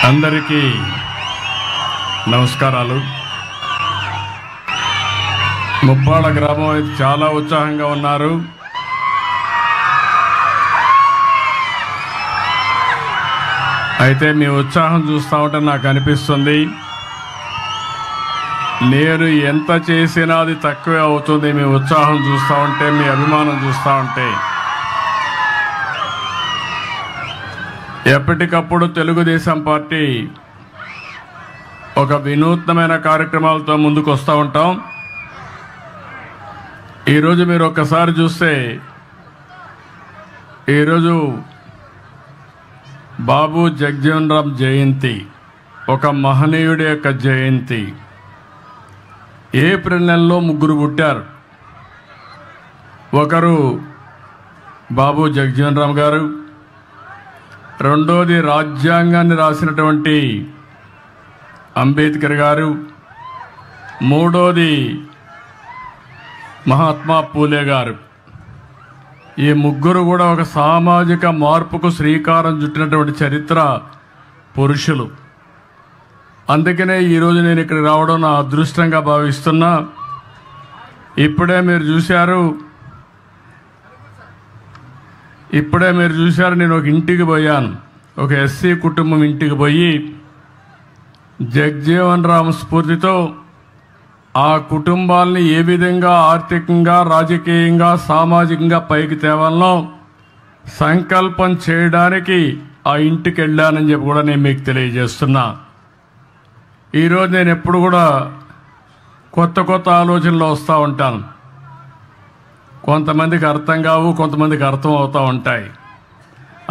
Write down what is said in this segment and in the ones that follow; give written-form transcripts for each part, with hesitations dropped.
అందరికీ నమస్కారాలు. ముప్పాళ్ళ గ్రామం అయితే చాలా ఉత్సాహంగా ఉన్నారు. అయితే మీ ఉత్సాహం చూస్తూ ఉంటే నాకు అనిపిస్తుంది నేను ఎంత చేసినా అది తక్కువే అవుతుంది. మీ ఉత్సాహం చూస్తూ ఉంటే, మీ అభిమానం చూస్తూ ఉంటే. ఎప్పటికప్పుడు తెలుగుదేశం పార్టీ ఒక వినూత్నమైన కార్యక్రమాలతో ముందుకు వస్తూ ఉంటాం. ఈరోజు మీరు ఒక్కసారి చూస్తే, ఈరోజు బాబు జగజ్జీవన్ రామ్ జయంతి, ఒక మహనీయుడి యొక్క జయంతి. ఏప్రిల్ నెలలో ముగ్గురు పుట్టారు. ఒకరు బాబు జగజ్జీవన్ రామ్ గారు, రెండోది రాజ్యాంగాన్ని రాసినటువంటి అంబేద్కర్ గారు, మూడోది మహాత్మా పూలే గారు. ఈ ముగ్గురు కూడా ఒక సామాజిక మార్పుకు శ్రీకారం చుట్టినటువంటి చరిత్ర పురుషులు. అందుకనే ఈరోజు నేను ఇక్కడికి రావడం నా అదృష్టంగా భావిస్తున్నా. ఇప్పుడే మీరు చూశారు నేను ఒక ఇంటికి పోయాను. ఒక ఎస్సీ కుటుంబం ఇంటికి పోయి జగజ్జీవన్ రామ్ స్ఫూర్తితో ఆ కుటుంబాలని ఏ విధంగా ఆర్థికంగా, రాజకీయంగా, సామాజికంగా పైకి తేవాలనో సంకల్పం చేయడానికి ఆ ఇంటికి వెళ్ళానని చెప్పి కూడా నేను మీకు తెలియజేస్తున్నా. ఈరోజు నేను ఎప్పుడు కూడా కొత్త కొత్త ఆలోచనలు వస్తూ ఉంటాను. కొంతమందికి అర్థం కావు, కొంతమందికి అర్థం అవుతూ ఉంటాయి.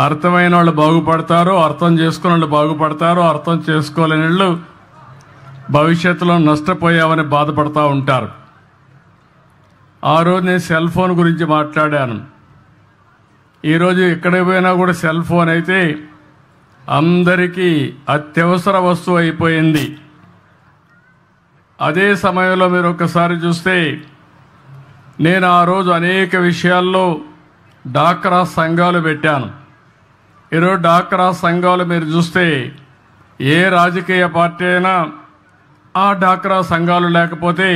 అర్థమైన వాళ్ళు బాగుపడతారు, అర్థం చేసుకున్న వాళ్ళు బాగుపడతారు. అర్థం చేసుకోలేని వాళ్ళు భవిష్యత్తులో నష్టపోయామని బాధపడుతూ ఉంటారు. ఆ రోజు నేను సెల్ ఫోన్ గురించి మాట్లాడాను. ఈరోజు ఎక్కడికి పోయినా కూడా సెల్ ఫోన్ అయితే అందరికీ అత్యవసర వస్తువు అయిపోయింది. అదే సమయంలో మీరు ఒక్కసారి చూస్తే, నేను ఆ రోజు అనేక విషయాల్లో డాక్రా సంఘాలు పెట్టాను. ఈరోజు డాక్రా సంఘాలు మీరు చూస్తే, ఏ రాజకీయ పార్టీ అయినా ఆ డాక్రా సంఘాలు లేకపోతే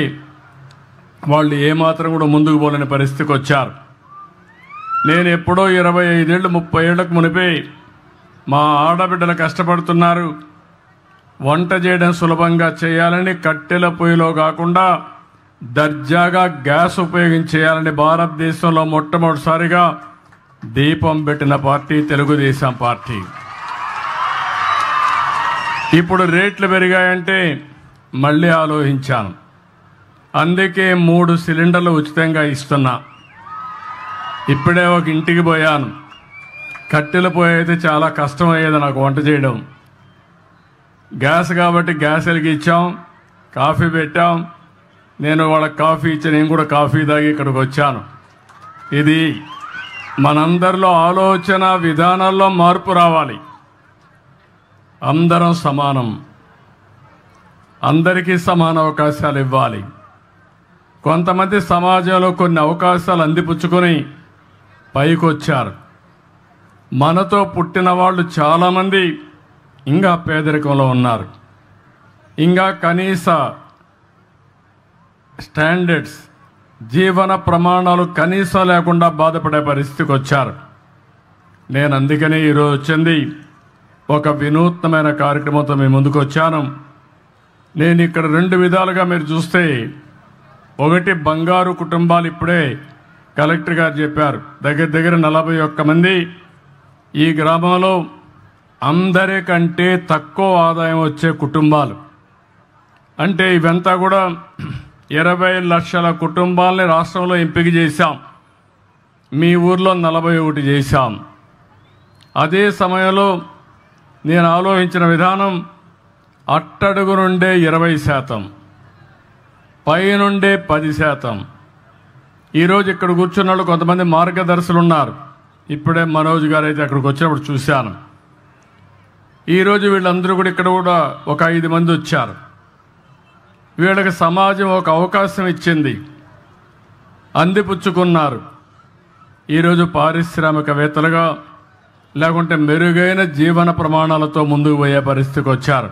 వాళ్ళు ఏమాత్రం కూడా ముందుకు పోలేని పరిస్థితికి వచ్చారు. నేను ఎప్పుడో 25 ఏళ్ళు 30 ఏళ్లకు మునిపే మా ఆడబిడ్డలు కష్టపడుతున్నారు, వంట చేయడం సులభంగా చేయాలని కట్టెల పొయ్యిలో కాకుండా దర్జాగా గ్యాస్ ఉపయోగించేయాలని భారతదేశంలో మొట్టమొదటిసారిగా దీపం పెట్టిన పార్టీ తెలుగుదేశం పార్టీ. ఇప్పుడు రేట్లు పెరిగాయంటే మళ్ళీ ఆలోచించాను. అందుకే 3 సిలిండర్లు ఉచితంగా ఇస్తున్నా. ఇప్పుడే ఒక ఇంటికి పోయాను. కట్టెల పొయ్యి అయితే చాలా కష్టం అయ్యేది నాకు వంట చేయడం. గ్యాస్ కాబట్టి గ్యాస్ వెలిగించాం, కాఫీ పెట్టాం. నేను వాళ్ళకి కాఫీ ఇచ్చి నేను కూడా కాఫీ తాగి ఇక్కడికి వచ్చాను. ఇది మనందరిలో ఆలోచన విధానాల్లో మార్పు రావాలి. అందరం సమానం, అందరికీ సమాన అవకాశాలు ఇవ్వాలి. కొంతమంది సమాజంలో కొన్ని అవకాశాలు అందిపుచ్చుకొని పైకి వచ్చారు. మనతో పుట్టిన వాళ్ళు చాలామంది ఇంకా పేదరికంలో ఉన్నారు. ఇంకా కనీస స్టాండర్డ్స్, జీవన ప్రమాణాలు కనీసం లేకుండా బాధపడే పరిస్థితికి వచ్చారు. నేను అందుకనే ఈరోజు వచ్చింది ఒక వినూత్నమైన కార్యక్రమంతో మీ ముందుకు వచ్చాను. నేను ఇక్కడ 2 విధాలుగా మీరు చూస్తే, ఒకటి బంగారు కుటుంబాలు. ఇప్పుడే కలెక్టర్ గారు చెప్పారు, దగ్గర 41 మంది ఈ గ్రామంలో అందరికంటే తక్కువ ఆదాయం వచ్చే కుటుంబాలు. అంటే ఇవంతా కూడా 20 లక్షల కుటుంబాలని రాష్ట్రంలో ఎంపిక చేశాం. మీ ఊర్లో 41 చేశాం. అదే సమయంలో నేను ఆలోచించిన విధానం, అట్టడుగు నుండే 20%, పైనుండే 10%. ఈరోజు ఇక్కడ కూర్చున్న వాళ్ళు కొంతమంది మార్గదర్శులు ఉన్నారు. ఇప్పుడే మనోజ్ గారు అయితే అక్కడికి వచ్చినప్పుడు చూశాను. ఈరోజు వీళ్ళందరూ కూడా ఇక్కడ కూడా ఒక 5 మంది వచ్చారు. వీళ్ళకి సమాజం ఒక అవకాశం ఇచ్చింది, అందిపుచ్చుకున్నారు. ఈరోజు పారిశ్రామికవేత్తలుగా లేకుంటే మెరుగైన జీవన ప్రమాణాలతో ముందుకు పోయే పరిస్థితికి వచ్చారు.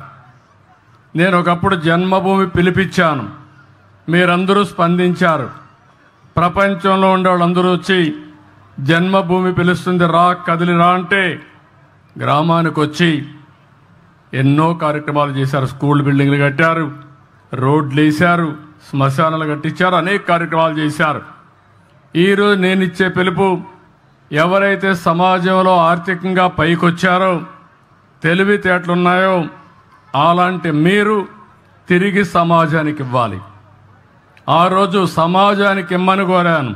నేను ఒకప్పుడు జన్మభూమి పిలిపించాను, మీరందరూ స్పందించారు. ప్రపంచంలో ఉండే వాళ్ళందరూ వచ్చి జన్మభూమి పిలుస్తుంది రా, కదిలి రా అంటే గ్రామానికి వచ్చి ఎన్నో కార్యక్రమాలు చేశారు. స్కూల్ బిల్డింగ్లు కట్టారు, రోడ్లు వేశారు, శ్మశానాలు కట్టించారు, అనేక కార్యక్రమాలు చేశారు. ఈరోజు నేను ఇచ్చే పిలుపు, ఎవరైతే సమాజంలో ఆర్థికంగా పైకొచ్చారో, తెలివితేటలున్నాయో అలాంటి మీరు తిరిగి సమాజానికి ఇవ్వాలి. ఆ రోజు సమాజానికి ఇమ్మని కోరాను.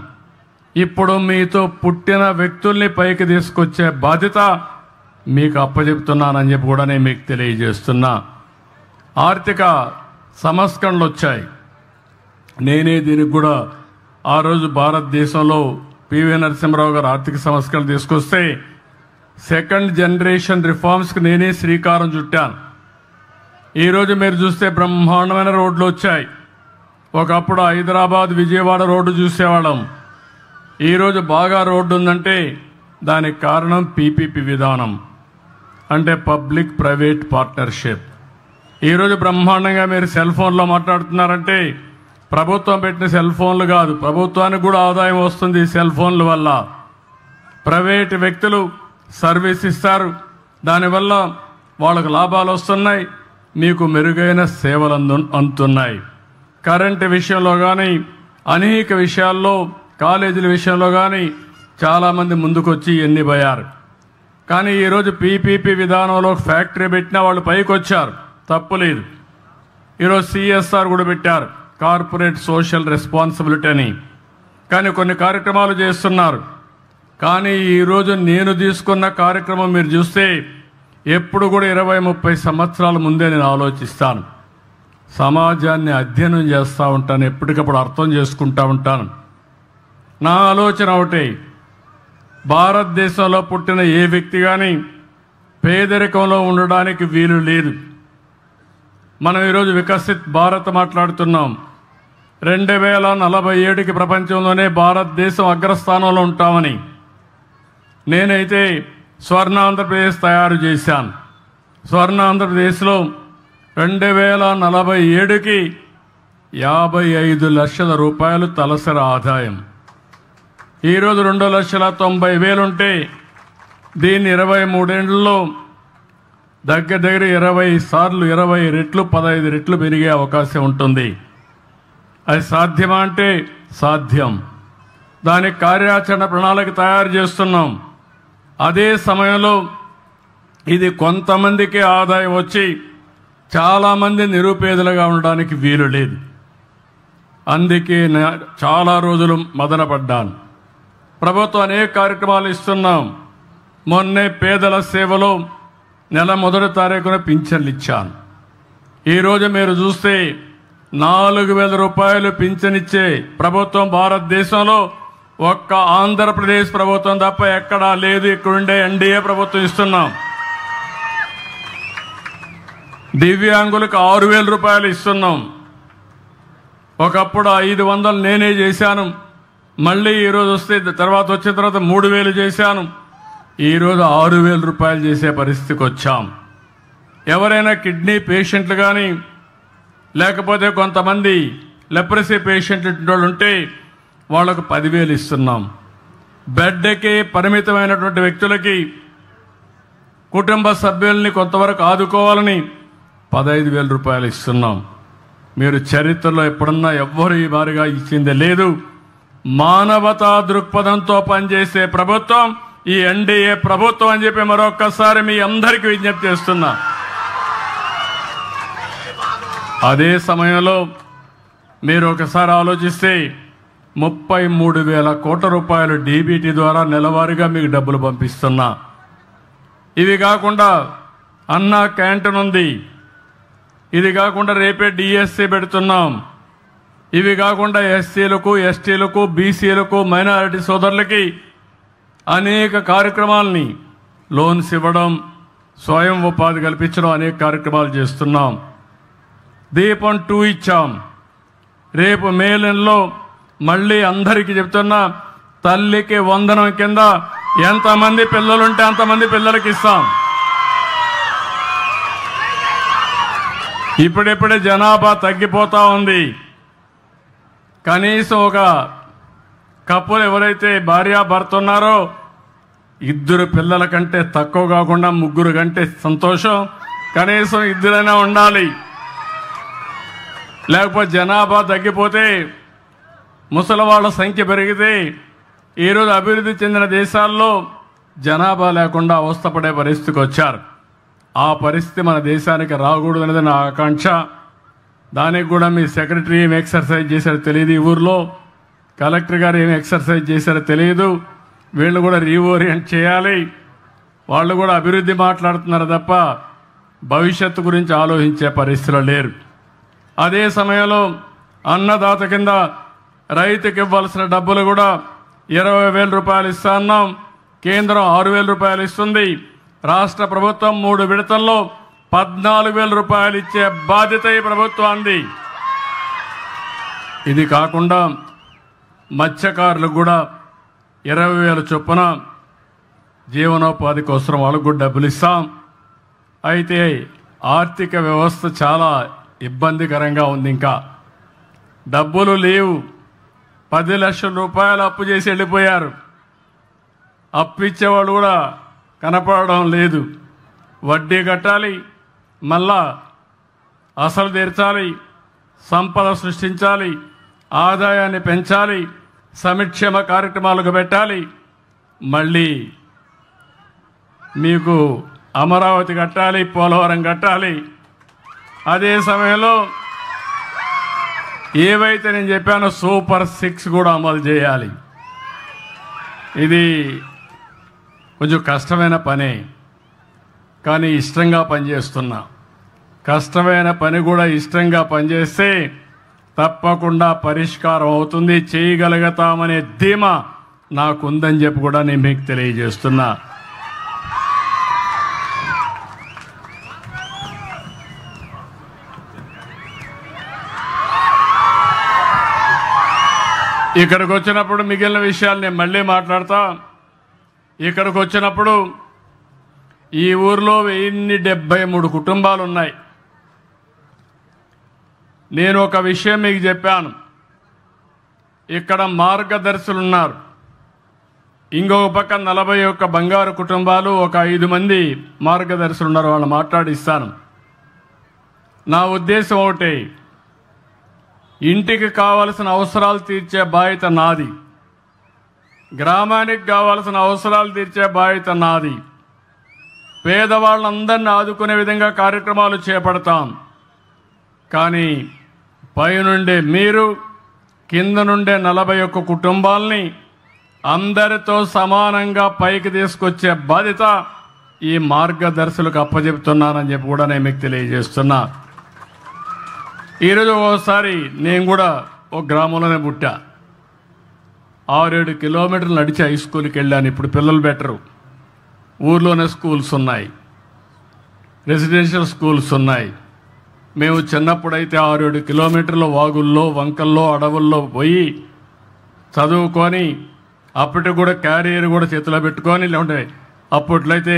ఇప్పుడు మీతో పుట్టిన వ్యక్తుల్ని పైకి తీసుకొచ్చే బాధ్యత మీకు అప్పచెప్తున్నానని చెప్పి కూడా నేను మీకు తెలియజేస్తున్నా. ఆర్థిక సంస్కరణలు వచ్చాయి. నేనే దీనికి కూడా ఆ రోజు భారతదేశంలో పివి నరసింహారావు గారు ఆర్థిక సంస్కరణలు తీసుకొస్తే సెకండ్ జనరేషన్ రిఫార్మ్స్కి నేనే శ్రీకారం చుట్టాను. ఈరోజు మీరు చూస్తే బ్రహ్మాండమైన రోడ్లు వచ్చాయి. ఒకప్పుడు హైదరాబాద్ విజయవాడ రోడ్డు చూసేవాళ్ళం. ఈరోజు బాగా రోడ్డు ఉందంటే దానికి కారణం పీపీపీ విధానం, అంటే పబ్లిక్ ప్రైవేట్ పార్ట్నర్షిప్. ఈరోజు బ్రహ్మాండంగా మీరు సెల్ ఫోన్లో మాట్లాడుతున్నారంటే ప్రభుత్వం పెట్టిన సెల్ ఫోన్లు కాదు, ప్రభుత్వానికి కూడా ఆదాయం వస్తుంది ఈ సెల్ ఫోన్ల వల్ల. ప్రైవేట్ వ్యక్తులు సర్వీస్ ఇస్తారు, దానివల్ల వాళ్ళకు లాభాలు వస్తున్నాయి, మీకు మెరుగైన సేవలు అందుతున్నాయి. కరెంటు విషయంలో కానీ, అనేక విషయాల్లో, కాలేజీల విషయంలో కానీ చాలామంది ముందుకొచ్చి ఎన్ని పోయారు. కానీ ఈరోజు పీపీపీ విధానంలో ఫ్యాక్టరీ పెట్టినా వాళ్ళు పైకి వచ్చారు, తప్పులేదు. ఈరోజు సిఎస్ఆర్ కూడా పెట్టారు, కార్పొరేట్ సోషల్ రెస్పాన్సిబిలిటీ అని. కానీ కొన్ని కార్యక్రమాలు చేస్తున్నారు. కానీ ఈరోజు నేను తీసుకున్న కార్యక్రమం మీరు చూస్తే ఎప్పుడు కూడా 20-30 సంవత్సరాల ముందే నేను ఆలోచిస్తాను. సమాజాన్ని అధ్యయనం చేస్తూ ఉంటాను, ఎప్పటికప్పుడు అర్థం చేసుకుంటూ ఉంటాను. నా ఆలోచన ఒకటే, భారతదేశంలో పుట్టిన ఏ వ్యక్తి కానీ పేదరికంలో ఉండడానికి వీలు లేదు. మనం ఈరోజు వికసిత్ భారత్ మాట్లాడుతున్నాం. 2047కి ప్రపంచంలోనే భారతదేశం అగ్రస్థానంలో ఉంటామని నేనైతే స్వర్ణ ఆంధ్రప్రదేశ్ తయారు చేశాను. స్వర్ణ ఆంధ్రప్రదేశ్లో 2047కి 55 లక్షల రూపాయలు తలసరి ఆదాయం. ఈరోజు 2,90,000 ఉంటే దీన్ని 23 ఏళ్లలో దగ్గర 20 సార్లు 20 రెట్లు 15 రెట్లు పెరిగే అవకాశం ఉంటుంది. అది సాధ్యమా అంటే సాధ్యం. దానికి కార్యాచరణ ప్రణాళిక తయారు చేస్తున్నాం. అదే సమయంలో ఇది కొంతమందికి ఆదాయం వచ్చి చాలామంది నిరుపేదలుగా ఉండడానికి వీలు లేదు. అందుకే చాలా రోజులు మదనపడ్డాను. ప్రభుత్వం అనేక కార్యక్రమాలు ఇస్తున్నాం. మొన్నే పేదల సేవలో నెల 1వ తారీఖున పింఛన్లు ఇచ్చాను. ఈరోజు మీరు చూస్తే 4,000 రూపాయలు పింఛనిచ్చే ప్రభుత్వం భారతదేశంలో ఒక్క ఆంధ్రప్రదేశ్ ప్రభుత్వం తప్ప ఎక్కడా లేదు. ఇక్కడుండే ఎన్డీఏ ప్రభుత్వం ఇస్తున్నాం. దివ్యాంగులకు 6,000 రూపాయలు ఇస్తున్నాం. ఒకప్పుడు 500 నేనే చేశాను. మళ్ళీ ఈరోజు వస్తే తర్వాత వచ్చిన తర్వాత 3,000 చేశాను. ఈరోజు 6,000 రూపాయలు చేసే పరిస్థితికి వచ్చాం. ఎవరైనా కిడ్నీ పేషెంట్లు కానీ లేకపోతే కొంతమంది లెప్రసీ పేషెంట్లు ఉంటే వాళ్లకు 10,000 ఇస్తున్నాం. బెడ్కి పరిమితమైనటువంటి వ్యక్తులకి కుటుంబ సభ్యుల్ని కొంతవరకు ఆదుకోవాలని 15,000 రూపాయలు ఇస్తున్నాం. మీరు చరిత్రలో ఎప్పుడన్నా ఎవ్వరు ఈ మారిగా ఇచ్చింది లేదు. మానవతా దృక్పథంతో పనిచేసే ప్రభుత్వం ఈ ఎన్డీఏ ప్రభుత్వం అని చెప్పి మరొక్కసారి మీ అందరికీ విజ్ఞప్తి చేస్తున్నా. అదే సమయంలో మీరు ఒకసారి ఆలోచిస్తే 33,000 కోట్ల రూపాయలు డీబీటీ ద్వారా నెలవారీగా మీకు డబ్బులు పంపిస్తున్నా. ఇవి కాకుండా అన్నా క్యాంటీన్ ఉంది. ఇది కాకుండా రేపే డిఎస్సీ పెడుతున్నాం. ఇవి కాకుండా ఎస్సీలకు, ఎస్టీలకు, బీసీలకు, మైనారిటీ సోదరులకి అనేక కార్యక్రమాలని లోన్స్ ఇవ్వడం, స్వయం ఉపాధి కల్పించడం, అనేక కార్యక్రమాలు చేస్తున్నాం. దీపం 2 ఇచ్చాం. రేపు మే నెలలో మళ్ళీ అందరికీ చెప్తున్నా, తల్లికి వందనం కింద ఎంతమంది పిల్లలుంటే అంతమంది పిల్లలకి ఇస్తాం. ఇప్పుడిప్పుడే జనాభా తగ్గిపోతా ఉంది. కనీసం ఒక కప్పులు ఎవరైతే భార్యాభర్త ఉన్నారో 2 పిల్లల కంటే తక్కువ కాకుండా 3 కంటే సంతోషం. కనీసం 2 ఉండాలి. లేకపోతే జనాభా తగ్గిపోతే ముసలి వాళ్ళ సంఖ్య పెరిగితే ఈరోజు అభివృద్ధి చెందిన దేశాల్లో జనాభా లేకుండా అవస్థపడే పరిస్థితికి వచ్చారు. ఆ పరిస్థితి మన దేశానికి రాకూడదు అనేది నా ఆకాంక్ష. దానికి కూడా మీ సెక్రటరీ ఏం ఎక్సర్సైజ్ చేశారో తెలియదు, ఈ ఊర్లో కలెక్టర్ గారు ఏం ఎక్సర్సైజ్ చేశారో తెలియదు. వీళ్ళు కూడా రీఓరియంట్ చేయాలి. వాళ్ళు కూడా అభివృద్ధి మాట్లాడుతున్నారు తప్ప భవిష్యత్తు గురించి ఆలోచించే పరిస్థితిలో లేరు. అదే సమయంలో అన్నదాత కింద రైతుకి ఇవ్వాల్సిన డబ్బులు కూడా 20,000 రూపాయలు ఇస్తా అన్నాం. కేంద్రం 6,000 రూపాయలు ఇస్తుంది. రాష్ట్ర ప్రభుత్వం 3 విడతల్లో 14,000 రూపాయలు ఇచ్చే బాధ్యత ఈ ప్రభుత్వానికి. ఇది కాకుండా మత్స్యకారులకు కూడా 20,000 చొప్పున జీవనోపాధి కోసం వాళ్ళకు కూడా డబ్బులు ఇస్తాం. అయితే ఆర్థిక వ్యవస్థ చాలా ఇబ్బందికరంగా ఉంది. ఇంకా డబ్బులు లేవు. 10 లక్షల రూపాయలు అప్పు చేసి వెళ్ళిపోయారు. అప్పు ఇచ్చేవాళ్ళు కూడా కనపడడం లేదు. వడ్డీ కట్టాలి, మళ్ళా అసలు తీర్చాలి, సంపద సృష్టించాలి, ఆదాయాన్ని పెంచాలి, సంక్షేమ కార్యక్రమాలకు పెట్టాలి, మళ్ళీ మీకు అమరావతి కట్టాలి, పోలవరం కట్టాలి. అదే సమయంలో ఏవైతే నేను చెప్పానో సూపర్ 6 కూడా అమలు చేయాలి. ఇది కొంచెం కష్టమైన పనే, కానీ ఇష్టంగా పనిచేస్తున్నా. కష్టమైన పని కూడా ఇష్టంగా పనిచేస్తే తప్పకుండా పరిష్కారం అవుతుంది, చేయగలుగుతామనే ధీమా నాకుందని చెప్పి కూడా నేను మీకు తెలియజేస్తున్నా. ఇక్కడికి వచ్చినప్పుడు మిగిలిన విషయాలు నేను మళ్ళీ మాట్లాడతా. ఇక్కడికి వచ్చినప్పుడు ఈ ఊర్లో 1073 కుటుంబాలు ఉన్నాయి. నేను ఒక విషయం మీకు చెప్పాను. ఇక్కడ మార్గదర్శులు ఉన్నారు. ఇంకొక పక్క 41 బంగారు కుటుంబాలు, ఒక 5 మంది మార్గదర్శులు ఉన్నారు. వాళ్ళు మాట్లాడిస్తాను. నా ఉద్దేశం ఒకటే, ఇంటికి కావలసిన అవసరాలు తీర్చే బాధ్యత నాది, గ్రామానికి కావలసిన అవసరాలు తీర్చే బాధ్యత నాది. పేదవాళ్ళందరినీ ఆదుకునే విధంగా కార్యక్రమాలు చేపడతాం. కానీ పైనుండే మీరు, కింద నుండే 41 కుటుంబాలని అందరితో సమానంగా పైకి తీసుకొచ్చే బాధ్యత ఈ మార్గదర్శులకు అప్పచెప్తున్నానని చెప్పి కూడా నేను మీకు తెలియజేస్తున్నా. ఈరోజు ఓసారి నేను కూడా ఒక గ్రామంలోనే పుట్టా. 6-7 కిలోమీటర్లు నడిచి హై స్కూల్కి వెళ్ళాను. ఇప్పుడు పిల్లలు బెటరు. ఊర్లోనే స్కూల్స్ ఉన్నాయి, రెసిడెన్షియల్ స్కూల్స్ ఉన్నాయి. మేము చిన్నప్పుడైతే 6-7 కిలోమీటర్ల వాగుల్లో, వంకల్లో, అడవుల్లో పోయి చదువుకొని అప్పటికి కూడా క్యారియర్ కూడా చేతిలో పెట్టుకొని, లేకుంటే అప్పట్లయితే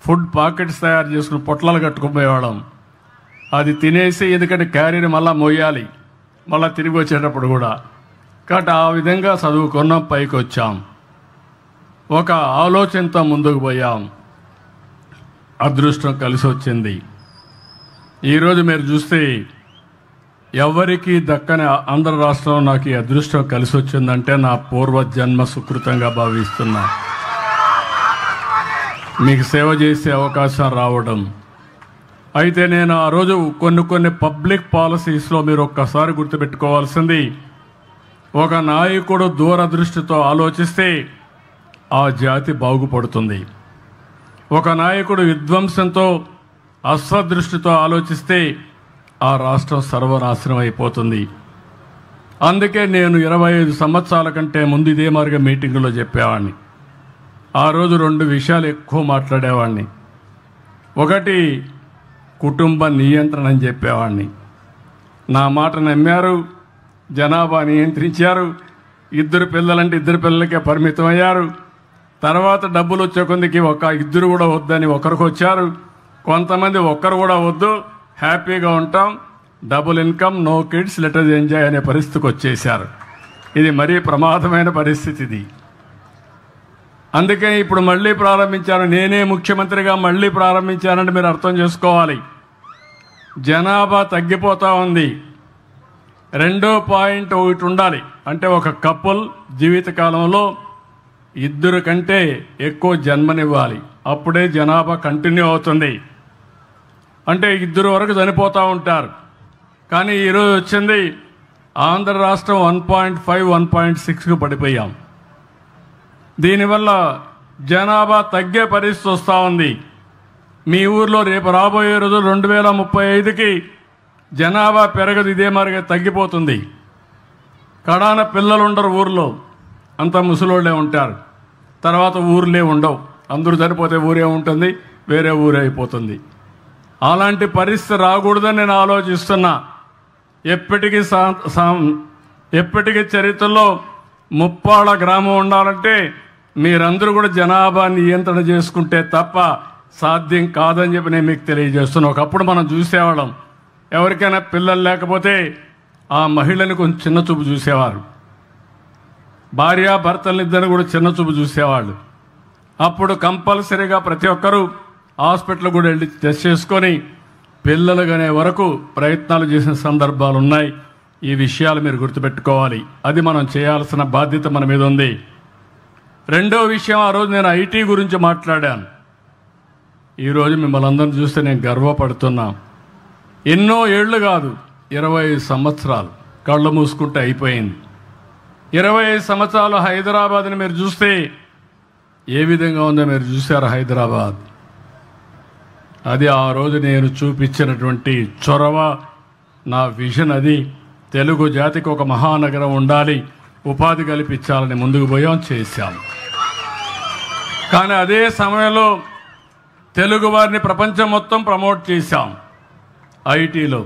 ఫుడ్ పాకెట్స్ తయారు చేసుకుని పొట్లాలు కట్టుకుపోయేవాళ్ళం. అది తినేసి, ఎందుకంటే క్యారియర్ మళ్ళీ మోయాలి మళ్ళీ తిరిగి వచ్చేటప్పుడు కూడా. కాబట్టి ఆ విధంగా చదువుకున్నాం, పైకి వచ్చాం, ఒక ఆలోచనతో ముందుకు పోయాం. అదృష్టం కలిసి వచ్చింది. ఈరోజు మీరు చూస్తే ఎవరికి దక్కని ఆంధ్ర రాష్ట్రంలో నాకు ఈ అదృష్టం కలిసి వచ్చిందంటే నా పూర్వజన్మ సుకృతంగా భావిస్తున్నా. మీకు సేవ చేసే అవకాశం రావడం. అయితే నేను ఆ రోజు కొన్ని పబ్లిక్ పాలసీస్లో మీరు ఒక్కసారి గుర్తుపెట్టుకోవాల్సింది, ఒక నాయకుడు దూరదృష్టితో ఆలోచిస్తే ఆ జాతి బాగుపడుతుంది. ఒక నాయకుడు విధ్వంసంతో, అస్వదృష్టితో ఆలోచిస్తే ఆ రాష్ట్రం సర్వనాశనం అయిపోతుంది. అందుకే నేను 25 సంవత్సరాల కంటే ముందు ఇదే మార్గ మీటింగులో చెప్పేవాడిని. ఆ రోజు 2 విషయాలు ఎక్కువ మాట్లాడేవాడిని. ఒకటి కుటుంబ నియంత్రణ అని చెప్పేవాడిని. నా మాట నమ్మారు, జనాభా నియంత్రించారు. 2 పిల్లలంటే 2 పిల్లలకే పరిమితం అయ్యారు. తర్వాత డబ్బులు వచ్చే కొందికి ఇద్దరు కూడా వద్దని ఒకరికి వచ్చారు. కొంతమంది ఒక్కరు కూడా వద్దు, హ్యాపీగా ఉంటాం, double income, no kids, let us enjoy అనే పరిస్థితికి వచ్చేసారు. ఇది మరీ ప్రమాదమైన పరిస్థితి ఇది. అందుకే ఇప్పుడు మళ్ళీ ప్రారంభించాను, నేనే ముఖ్యమంత్రిగా మళ్ళీ ప్రారంభించానంటే మీరు అర్థం చేసుకోవాలి. జనాభా తగ్గిపోతూ ఉంది. 2.1 ఉండాలి. అంటే ఒక కపుల్ జీవితకాలంలో 2 కంటే ఎక్కువ జన్మనివ్వాలి. అప్పుడే జనాభా కంటిన్యూ అవుతుంది. అంటే 2 వరకు చనిపోతూ ఉంటారు. కానీ ఈరోజు వచ్చింది ఆంధ్ర రాష్ట్రం 1.5, 1.6కు పడిపోయాం. దీనివల్ల జనాభా తగ్గే పరిస్థితి వస్తూ ఉంది. మీ ఊర్లో రేపు రాబోయే రోజు 2035కి జనాభా పెరగదు, ఇదే మరిగా తగ్గిపోతుంది. కడాన పిల్లలు ఉండరు ఊర్లో, అంతా ముసలోళ్ళే ఉంటారు. తర్వాత ఊర్లే ఉండవు, అందరూ చనిపోతే ఊరే ఉంటుంది, వేరే ఊరే అయిపోతుంది. అలాంటి పరిస్థితి రాకూడదని నేను ఆలోచిస్తున్నా. ఎప్పటికీ చరిత్రలో ముప్పాళ్ళ గ్రామం ఉండాలంటే మీరందరూ కూడా జనాభా నియంత్రణ చేసుకుంటే తప్ప సాధ్యం కాదని చెప్పి నేను మీకు తెలియజేస్తున్నా. ఒకప్పుడు మనం చూసేవాళ్ళం, ఎవరికైనా పిల్లలు లేకపోతే ఆ మహిళని కొంచెం చిన్న చూపు చూసేవారు, భార్యాభర్తలిద్దరిని కూడా చిన్న చూపు చూసేవాళ్ళు. అప్పుడు కంపల్సరీగా ప్రతి ఒక్కరూ హాస్పిటల్ కూడా వెళ్ళి టెస్ట్ చేసుకొని పిల్లలు కనే వరకు ప్రయత్నాలు చేసిన సందర్భాలు ఉన్నాయి. ఈ విషయాలు మీరు గుర్తుపెట్టుకోవాలి. అది మనం చేయాల్సిన బాధ్యత మన మీద ఉంది. రెండో విషయం, ఆ రోజు నేను ఐటీ గురించి మాట్లాడాను. ఈరోజు మిమ్మల్ని అందరిని చూస్తే నేను గర్వపడుతున్నా. ఎన్నో ఏళ్ళు కాదు, 25 సంవత్సరాలు కళ్ళు మూసుకుంటే అయిపోయింది. 25 సంవత్సరాలు హైదరాబాద్ని మీరు చూస్తే ఏ విధంగా ఉందో మీరు చూశారు. హైదరాబాద్ అది ఆ రోజు నేను చూపించినటువంటి చొరవ, నా విజన్ అది. తెలుగు జాతికి ఒక మహానగరం ఉండాలి, ఉపాధి కల్పించాలని ముందుకు పోయాం, చేశాం. కానీ అదే సమయంలో తెలుగు వారిని ప్రపంచం మొత్తం ప్రమోట్ చేశాం ఐటీలో.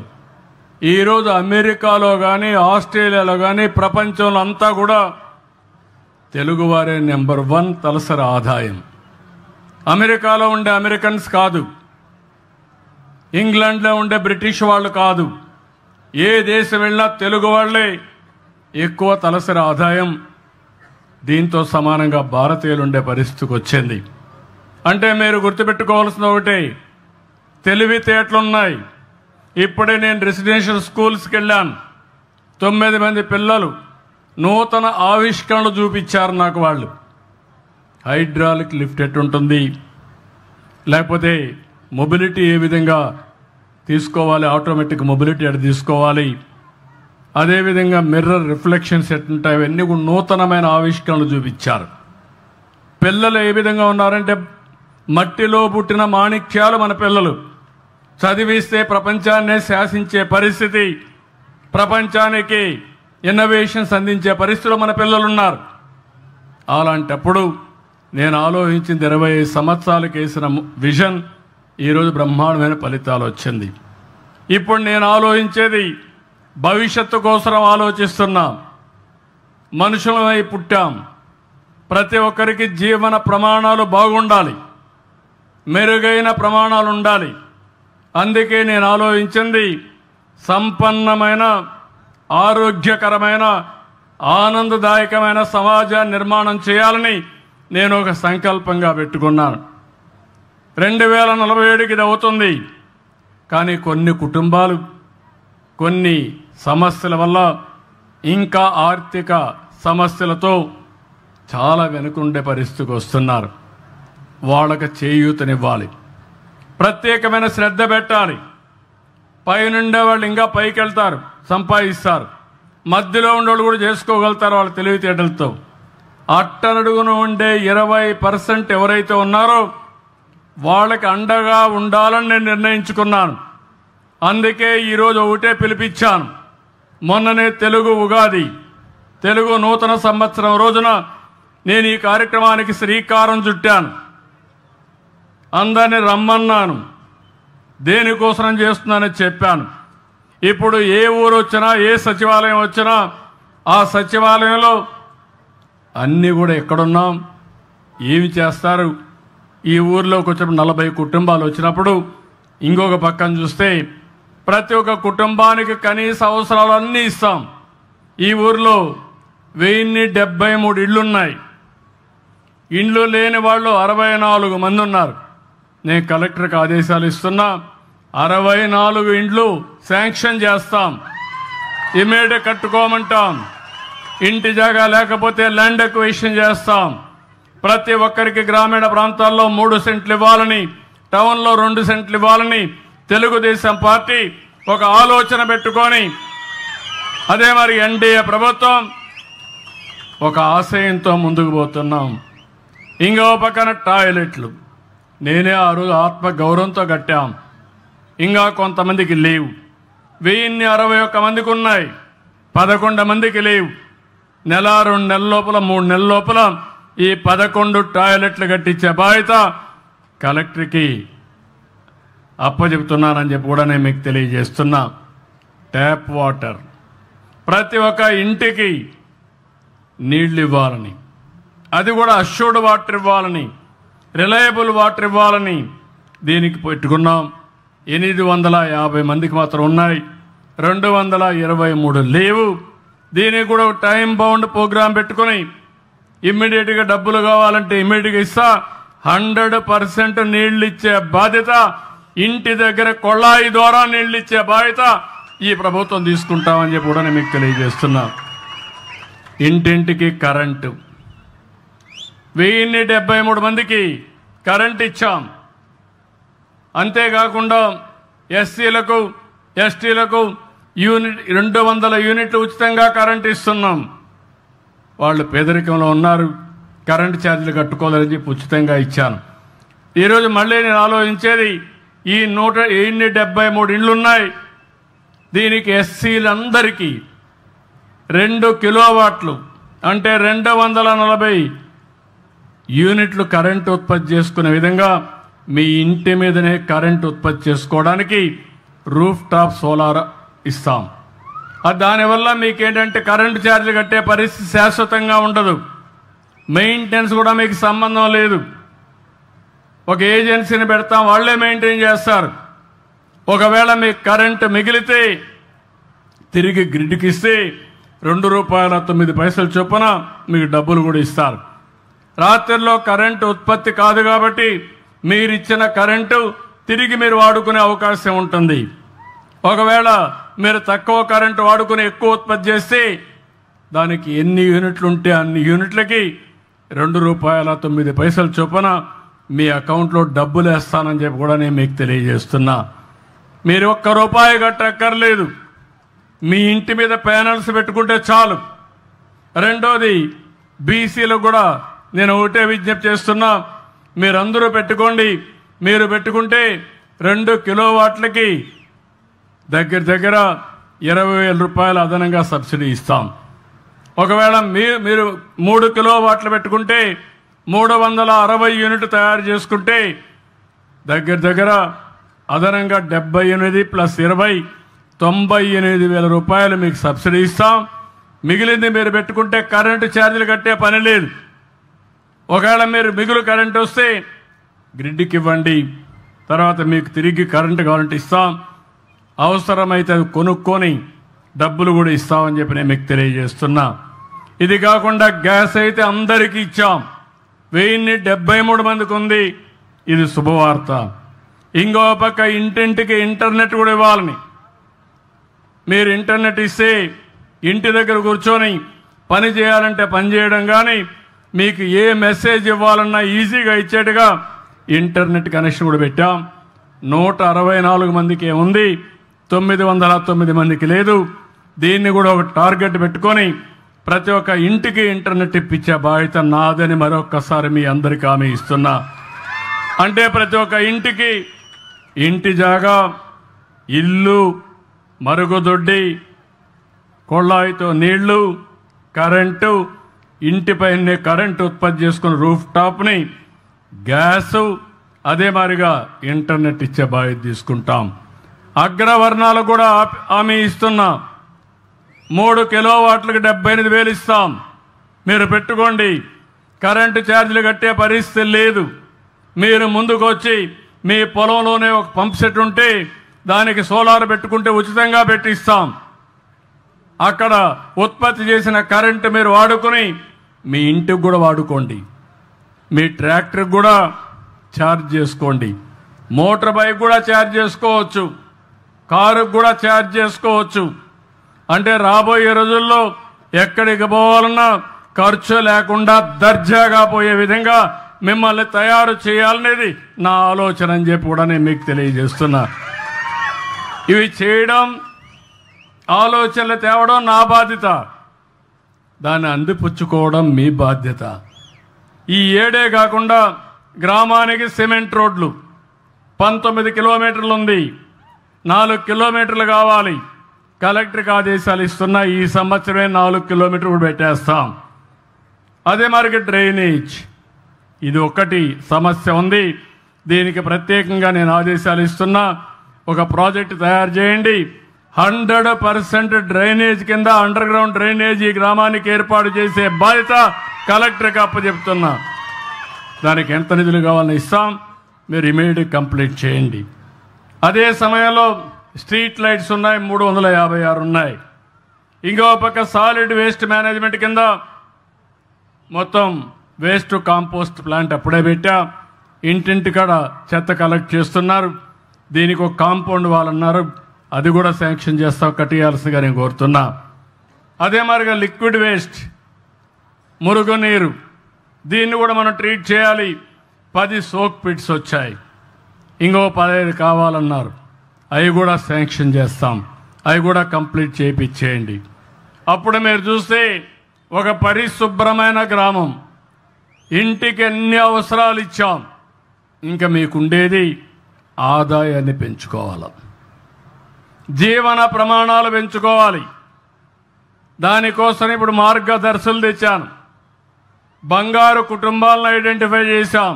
ఈరోజు అమెరికాలో కానీ ఆస్ట్రేలియాలో కానీ ప్రపంచంలో అంతా కూడా తెలుగువారే నెంబర్ 1 తలసరి ఆదాయం. అమెరికాలో ఉండే అమెరికన్స్ కాదు, ఇంగ్లాండ్లో ఉండే బ్రిటిష్ వాళ్ళు కాదు, ఏ దేశం వెళ్ళినా తెలుగు వాళ్ళే ఎక్కువ తలసరి ఆదాయం. దీంతో సమానంగా భారతీయులు ఉండే పరిస్థితికి వచ్చింది. అంటే మీరు గుర్తుపెట్టుకోవాల్సిన ఒకటే, తెలివితేటలున్నాయి. ఇప్పుడే నేను రెసిడెన్షియల్ స్కూల్స్కి వెళ్ళాను. 9 మంది పిల్లలు నూతన ఆవిష్కరణలు చూపించారు నాకు. వాళ్ళు హైడ్రాలిక్ లిఫ్ట్ ఎట్టుంటుంది, లేకపోతే మొబిలిటీ ఏ విధంగా తీసుకోవాలి, ఆటోమేటిక్ మొబిలిటీ ఎట్లా తీసుకోవాలి, అదేవిధంగా మిర్రర్ రిఫ్లెక్షన్స్ ఎట్లుంటాయి, అవన్నీ కూడా నూతనమైన ఆవిష్కరణలు చూపించారు. పిల్లలు ఏ విధంగా ఉన్నారంటే మట్టిలో పుట్టిన మాణిక్యాలు మన పిల్లలు. చదివిస్తే ప్రపంచాన్నే శాసించే పరిస్థితి, ప్రపంచానికి ఇన్నోవేషన్స్ అందించే పరిస్థితిలో మన పిల్లలు ఉన్నారు. అలాంటప్పుడు నేను ఆలోచించింది 25 సంవత్సరాలకు వేసిన విజన్ ఈరోజు బ్రహ్మాండమైన ఫలితాలు వచ్చింది. ఇప్పుడు నేను ఆలోచించేది భవిష్యత్తు కోసం ఆలోచిస్తున్నాం. మనుషులమై పుట్టాం, ప్రతి ఒక్కరికి జీవన ప్రమాణాలు బాగుండాలి, మెరుగైన ప్రమాణాలు ఉండాలి. అందుకే నేను ఆలోచించింది సంపన్నమైన, ఆరోగ్యకరమైన, ఆనందదాయకమైన సమాజాన్ని నిర్మాణం చేయాలని నేను ఒక సంకల్పంగా పెట్టుకున్నాను. 2047కి ఇది అవుతుంది. కానీ కొన్ని కుటుంబాలు కొన్ని సమస్యల వల్ల, ఇంకా ఆర్థిక సమస్యలతో చాలా వెనుకుండే పరిస్థితికి వస్తున్నారు. వాళ్ళకి చేయూతనివ్వాలి, ప్రత్యేకమైన శ్రద్ధ పెట్టాలి. పైనుండే వాళ్ళు ఇంకా పైకి వెళ్తారు, సంపాదిస్తారు. మధ్యలో ఉండేవాళ్ళు కూడా చేసుకోగలుగుతారు వాళ్ళ తెలివితేటలతో. అట్టడుగున ఉండే 20% ఎవరైతే ఉన్నారో వాళ్ళకి అండగా ఉండాలని నేను నిర్ణయించుకున్నాను. అందుకే ఈరోజు ఒకటే పిలిపించాను. మొన్ననే తెలుగు ఉగాది, తెలుగు నూతన సంవత్సరం రోజున నేను ఈ కార్యక్రమానికి శ్రీకారం చుట్టాను. అందరినీ రమ్మన్నాను, దేనికోసం చేస్తున్నానని చెప్పాను. ఇప్పుడు ఏ ఊరు వచ్చినా, ఏ సచివాలయం వచ్చినా ఆ సచివాలయంలో అన్నీ కూడా ఎక్కడున్నాం, ఏమి చేస్తారు? ఈ ఊర్లోకి వచ్చినప్పుడు 40 కుటుంబాలు వచ్చినప్పుడు ఇంకొక పక్కన చూస్తే ప్రతి ఒక్క కుటుంబానికి కనీస అవసరాలన్నీ ఇస్తాం. ఈ ఊర్లో 1073 ఇళ్లున్నాయి. ఇండ్లు లేని వాళ్ళు 64 మంది ఉన్నారు. నేను కలెక్టర్కి ఆదేశాలు ఇస్తున్నా, 64 ఇండ్లు శాంక్షన్ చేస్తాం. ఇమీడియట్ కట్టుకోమంటాం. ఇంటి జాగా లేకపోతే ల్యాండ్ ఎక్విజిషన్ చేస్తాం. ప్రతి ఒక్కరికి గ్రామీణ ప్రాంతాల్లో 3 సెంట్లు ఇవ్వాలని, టౌన్లో 2 సెంట్లు ఇవ్వాలని తెలుగుదేశం పార్టీ ఒక ఆలోచన పెట్టుకొని, అదే మరి ఎన్డీఏ ప్రభుత్వం ఒక ఆశయంతో ముందుకు పోతున్నాం. ఇంకో పక్కన టాయిలెట్లు నేనే ఆ రోజు ఆత్మ గౌరవంతో కట్టాం. ఇంకా కొంతమందికి లేవు. 1061 మందికి ఉన్నాయి, 11 మందికి లేవు. నెల 2 నెలల లోపల 3 నెలల లోపల ఈ 11 టాయిలెట్లు కట్టించే బాధ్యత కలెక్టర్కి అప్పచెప్తున్నానని చెప్పి కూడా నేను మీకు తెలియజేస్తున్నా. ట్యాప్ వాటర్ ప్రతి ఒక్క ఇంటికి నీళ్లు ఇవ్వాలని, అది కూడా అష్యూర్డ్ వాటర్ ఇవ్వాలని, రిలయబుల్ వాటర్ ఇవ్వాలని దీనికి పెట్టుకున్నాం. 850 మందికి మాత్రం ఉన్నాయి, 223 లేవు. దీనికి కూడా టైం బౌండ్ ప్రోగ్రాం పెట్టుకుని ఇమ్మీడియట్గా డబ్బులు కావాలంటే ఇమ్మీడియట్గా ఇస్తా. 100% నీళ్లు ఇచ్చే బాధ్యత, ఇంటి దగ్గర కొళాయి ద్వారా నీళ్లు ఇచ్చే బాధ్యత ఈ ప్రభుత్వం తీసుకుంటామని చెప్పి కూడా నేను మీకు తెలియజేస్తున్నా. ఇంటింటికి కరెంటు 1073 మందికి కరెంట్ ఇచ్చాం. అంతేకాకుండా ఎస్సీలకు ఎస్టీలకు 200 యూనిట్లు ఉచితంగా కరెంట్ ఇస్తున్నాం. వాళ్ళు పేదరికంలో ఉన్నారు, కరెంటు ఛార్జీలు కట్టుకోవాలని చెప్పి ఉచితంగా ఇచ్చాను. ఈరోజు మళ్ళీ నేను ఆలోచించేది, ఈ 173 ఇండ్లు ఉన్నాయి. దీనికి ఎస్సీలందరికీ 2 కిలోవాట్లు అంటే 240 యూనిట్లు కరెంటు ఉత్పత్తి చేసుకునే విధంగా మీ ఇంటి మీదనే కరెంటు ఉత్పత్తి చేసుకోవడానికి రూఫ్ టాప్ సోలార్ ఇస్తాం. దానివల్ల మీకేంటంటే కరెంటు ఛార్జీలు కట్టే పరిస్థితి శాశ్వతంగా ఉండదు. మెయింటెనెన్స్ కూడా మీకు సంబంధం లేదు. ఒక ఏజెన్సీని పెడతాం, వాళ్లే మెయింటైన్ చేస్తారు. ఒకవేళ మీకు కరెంటు మిగిలితే తిరిగి గ్రిడ్కి ఇస్తే ₹2.09 చొప్పున మీకు డబ్బులు కూడా ఇస్తారు. రాత్రిలో కరెంటు ఉత్పత్తి కాదు కాబట్టి మీరిచ్చిన కరెంటు తిరిగి మీరు వాడుకునే అవకాశం ఉంటుంది. ఒకవేళ మీరు తక్కువ కరెంటు వాడుకుని ఎక్కువ ఉత్పత్తి చేస్తే దానికి ఎన్ని యూనిట్లు ఉంటే అన్ని యూనిట్లకి ₹2.09 చొప్పున మీ అకౌంట్లో డబ్బులు వేస్తానని చెప్పి కూడా నేను మీకు తెలియజేస్తున్నా. మీరు ₹1 కట్టక్కర్లేదు. మీ ఇంటి మీద ప్యానల్స్ పెట్టుకుంటే చాలు. రెండోది, బీసీలకు కూడా నేను ఒకటే విజ్ఞప్తి చేస్తున్నా, మీరందరూ పెట్టుకోండి. మీరు పెట్టుకుంటే 2 కిలోవాట్లకి దగ్గర 20,000 అదనంగా సబ్సిడీ ఇస్తాం. ఒకవేళ మీరు 3 కిలోవాట్లు పెట్టుకుంటే 360 యూనిట్లు తయారు చేసుకుంటే దగ్గర అదనంగా 78 + 20 ₹98,000 మీకు సబ్సిడీ ఇస్తాం. మిగిలింది మీరు పెట్టుకుంటే కరెంటు ఛార్జీలు కట్టే పని లేదు. ఒకవేళ మీరు మిగులు కరెంటు వస్తే గ్రిడ్కి ఇవ్వండి, తర్వాత మీకు తిరిగి కరెంటు కావాలంటే ఇస్తాం. అవసరమైతే అది కొనుక్కొని డబ్బులు కూడా ఇస్తామని చెప్పి నేను మీకు తెలియజేస్తున్నా. ఇది కాకుండా గ్యాస్ అయితే అందరికీ ఇచ్చాం. 1073 మందికి ఉంది. ఇది శుభవార్త. ఇంకో పక్క ఇంటింటికి ఇంటర్నెట్ కూడా ఇవ్వాలని, మీరు ఇంటర్నెట్ ఇస్తే ఇంటి దగ్గర కూర్చొని పని చేయాలంటే పని చేయడం, కానీ మీకు ఏ మెసేజ్ ఇవ్వాలన్నా ఈజీగా ఇచ్చేట్టుగా ఇంటర్నెట్ కనెక్షన్ కూడా పెట్టాం. 164 మందికి ఉంది, 909 మందికి లేదు. దీన్ని కూడా ఒక టార్గెట్ పెట్టుకొని ప్రతి ఒక్క ఇంటికి ఇంటర్నెట్ ఇప్పించే బాధ్యత నాదని మరొక్కసారి మీ అందరికీ హామీ ఇస్తున్నా. అంటే ప్రతి ఒక్క ఇంటికి ఇంటి జాగా, ఇల్లు, మరుగుదొడ్డి, కొళాయితో నీళ్లు, కరెంటు, ఇంటిపైనే కరెంటు ఉత్పత్తి చేసుకుని రూఫ్ టాప్ని, గ్యాసు, అదే మాదిరిగా ఇంటర్నెట్ ఇచ్చే బాధ్యత తీసుకుంటాం. అగ్రవర్ణాలు కూడా హామీ ఇస్తున్నా. 3 కిలోవాట్లకు 78,000 ఇస్తాం. మీరు పెట్టుకోండి. కరెంటు ఛార్జీలు కట్టే పరిస్థితి లేదు. మీరు ముందుకు వచ్చి మీ పొలంలోనే ఒక పంప్ సెట్ ఉంటే దానికి సోలార్ పెట్టుకుంటే ఉచితంగా పెట్టిస్తాం. అక్కడ ఉత్పత్తి చేసిన కరెంటు మీరు వాడుకొని మీ ఇంటికి కూడా వాడుకోండి, మీ ట్రాక్టర్కి కూడా ఛార్జ్ చేసుకోండి, మోటార్ బైక్ కూడా ఛార్జ్ చేసుకోవచ్చు, కారుకు కూడా ఛార్జ్ చేసుకోవచ్చు. అంటే రాబోయే రోజుల్లో ఎక్కడికి పోవాలన్నా ఖర్చు లేకుండా దర్జాగా పోయే విధంగా మిమ్మల్ని తయారు చేయాలనేది నా ఆలోచన అని చెప్పి కూడా నేను మీకు తెలియజేస్తున్నా. ఇవి చేయడం, ఆలోచనలు తేవడం నా బాధ్యత, దాన్ని అందిపుచ్చుకోవడం మీ బాధ్యత. ఈ ఏడే కాకుండా గ్రామానికి సిమెంట్ రోడ్లు 19 కిలోమీటర్లు ఉంది, 4 కిలోమీటర్లు కావాలి. కలెక్టర్కి ఆదేశాలు ఇస్తున్నా, ఈ సంవత్సరమే 4 కిలోమీటర్లు పెట్టేస్తాం. అదే మరి డ్రైనేజ్, ఇది ఒకటి సమస్య ఉంది, దీనికి ప్రత్యేకంగా నేను ఆదేశాలు ఇస్తున్నా. ఒక ప్రాజెక్టు తయారు చేయండి, 100% డ్రైనేజ్ కింద అండర్ గ్రౌండ్ డ్రైనేజ్ ఈ గ్రామానికి ఏర్పాటు చేసే బాధ్యత కలెక్టర్కి అప్పచెప్తున్నా. దానికి ఎంత నిధులు కావాలని ఇస్తాం, మీరు ఇమీడియట్ కంప్లీట్ చేయండి. అదే సమయంలో స్ట్రీట్ లైట్స్ ఉన్నాయి, 356 ఉన్నాయి. ఇంకో పక్క సాలిడ్ వేస్ట్ మేనేజ్మెంట్ కింద మొత్తం వేస్ట్ కాంపోస్ట్ ప్లాంట్ అప్పుడే పెట్టా, ఇంటింటికాడ చెత్త కలెక్ట్ చేస్తున్నారు. దీనికి ఒక కాంపౌండ్ వాళ్ళన్నారు, అది కూడా శాంక్షన్ చేస్తాం, కట్టియాల్సిందిగా నేను కోరుతున్నా. అదే మరిగా లిక్విడ్ వేస్ట్, మురుగునీరు, దీన్ని కూడా మనం ట్రీట్ చేయాలి. 10 సోక్ పిట్స్ వచ్చాయి, ఇంకో 15 కావాలన్నారు, అవి కూడా శాంక్షన్ చేస్తాం, అవి కూడా కంప్లీట్ చేయించేయండి. అప్పుడు మీరు చూస్తే ఒక పరిశుభ్రమైన గ్రామం, ఇంటికి ఎన్ని అవసరాలు ఇచ్చాం, ఇంకా మీకుండేది ఆదాయాన్ని పెంచుకోవాలి, జీవన ప్రమాణాలు పెంచుకోవాలి. దానికోసం ఇప్పుడు మార్గదర్శులు తెచ్చాను, బంగారు కుటుంబాలను ఐడెంటిఫై చేశాం,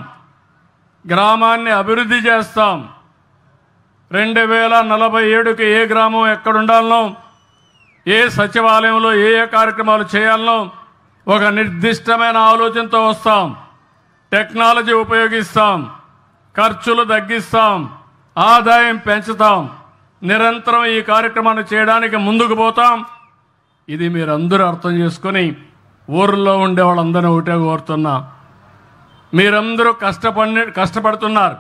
గ్రామాన్ని అభివృద్ధి చేస్తాం. 2047కి ఏ గ్రామం ఎక్కడుండాలనో, ఏ సచివాలయంలో ఏ కార్యక్రమాలు చేయాలనో ఒక నిర్దిష్టమైన ఆలోచనతో వస్తాం. టెక్నాలజీ ఉపయోగిస్తాం, ఖర్చులు తగ్గిస్తాం, ఆదాయం పెంచుతాం. నిరంతరం ఈ కార్యక్రమాన్ని చేయడానికి ముందుకు పోతాం. ఇది మీరందరూ అర్థం చేసుకొని ఊర్లో ఉండే వాళ్ళందరినీ ఒకటే కోరుతున్నా, మీరందరూ కష్టపడుతున్నారు.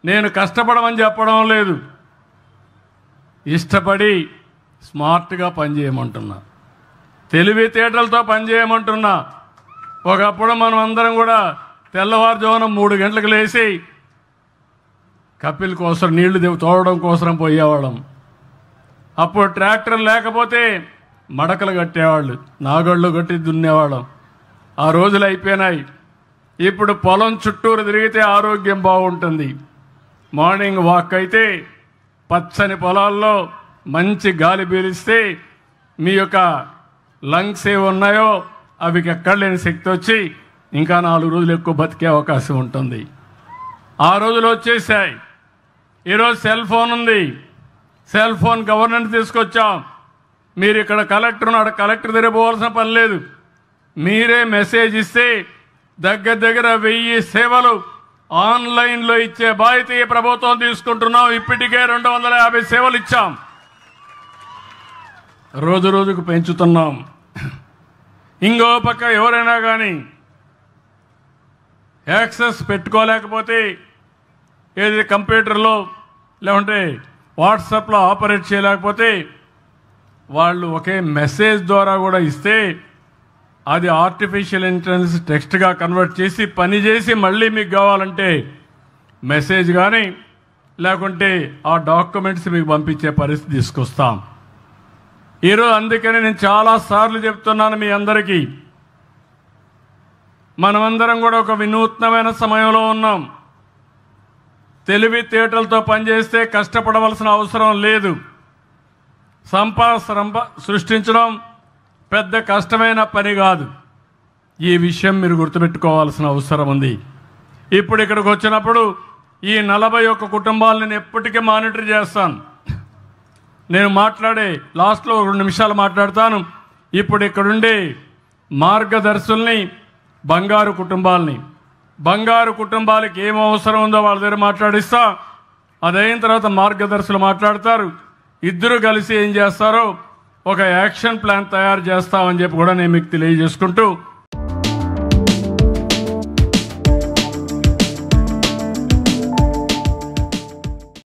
నేను కష్టపడమని చెప్పడం లేదు, ఇష్టపడి స్మార్ట్గా పనిచేయమంటున్నా, తెలివితేటలతో పనిచేయమంటున్నా. ఒకప్పుడు మనం అందరం కూడా తెల్లవారుజామున 3 గంటలకు లేచి కపిల్ కోసం నీళ్లు తోడడం కోసం పోయేవాళ్ళం. అప్పుడు ట్రాక్టర్ లేకపోతే మడకలు కట్టేవాళ్ళు, నాగళ్ళు కట్టి దున్నేవాళ్ళం. ఆ రోజులు అయిపోయినాయి. ఇప్పుడు పొలం చుట్టూరు తిరిగితే ఆరోగ్యం బాగుంటుంది. మార్నింగ్ వాక్ అయితే పచ్చని పొలాల్లో మంచి గాలి పీలిస్తే మీ యొక్క లంగ్స్ ఏవి ఉన్నాయో అవి ఎక్కడ లేని శక్తి వచ్చి ఇంకా 4 రోజులు ఎక్కువ బతికే అవకాశం ఉంటుంది. ఆ రోజులు వచ్చేసాయి. ఈరోజు సెల్ ఫోన్ ఉంది, సెల్ ఫోన్ గవర్నెన్స్ తీసుకొచ్చాం. మీరు ఇక్కడ కలెక్టర్ ఉన్నాడు, కలెక్టర్ దగ్గర పోవాల్సిన పని లేదు. మీరే మెసేజ్ ఇస్తే దగ్గర 1000 సేవలు ఆన్లైన్లో ఇచ్చే బాధ్యత ఈ ప్రభుత్వం తీసుకుంటున్నాం. ఇప్పటికే 250 సేవలు ఇచ్చాం, రోజు రోజుకు పెంచుతున్నాం. ఇంకో పక్క ఎవరైనా కానీ యాక్సెస్ పెట్టుకోలేకపోతే ఏది కంప్యూటర్లో లేకుంటే వాట్సాప్లో ఆపరేట్ చేయలేకపోతే వాళ్ళు ఒకే మెసేజ్ ద్వారా కూడా ఇస్తే అది ఆర్టిఫిషియల్ ఇంటెలిజెన్స్ టెక్స్ట్గా కన్వర్ట్ చేసి పని చేసి మళ్ళీ మీకు కావాలంటే మెసేజ్ కానీ లేకుంటే ఆ డాక్యుమెంట్స్ మీకు పంపించే పరిస్థితి తీసుకొస్తాం. ఈరోజు అందుకని నేను చాలాసార్లు చెప్తున్నాను మీ అందరికీ, మనమందరం కూడా ఒక వినూత్నమైన సమయంలో ఉన్నాం. తెలివితేటలతో పనిచేస్తే కష్టపడవలసిన అవసరం లేదు. సంపద సృష్టించడం పెద్ద కష్టమైన పని కాదు. ఈ విషయం మీరు గుర్తుపెట్టుకోవాల్సిన అవసరం ఉంది. ఇప్పుడు ఇక్కడికి వచ్చినప్పుడు ఈ 41 కుటుంబాలను నేను ఎప్పటికీ మానిటర్ చేస్తాను. నేను మాట్లాడే లాస్ట్లో 2 నిమిషాలు మాట్లాడతాను. ఇప్పుడు ఇక్కడుండే మార్గదర్శుల్ని బంగారు కుటుంబాలకి ఏం అవసరం ఉందో వాళ్ళ దగ్గర మాట్లాడిస్తా. అదైన తర్వాత మార్గదర్శులు మాట్లాడతారు. ఇద్దరు కలిసి ఏం చేస్తారో ఒక యాక్షన్ ప్లాన్ తయారు చేస్తామని చెప్పి కూడా నేను మీకు తెలియజేసుకుంటూ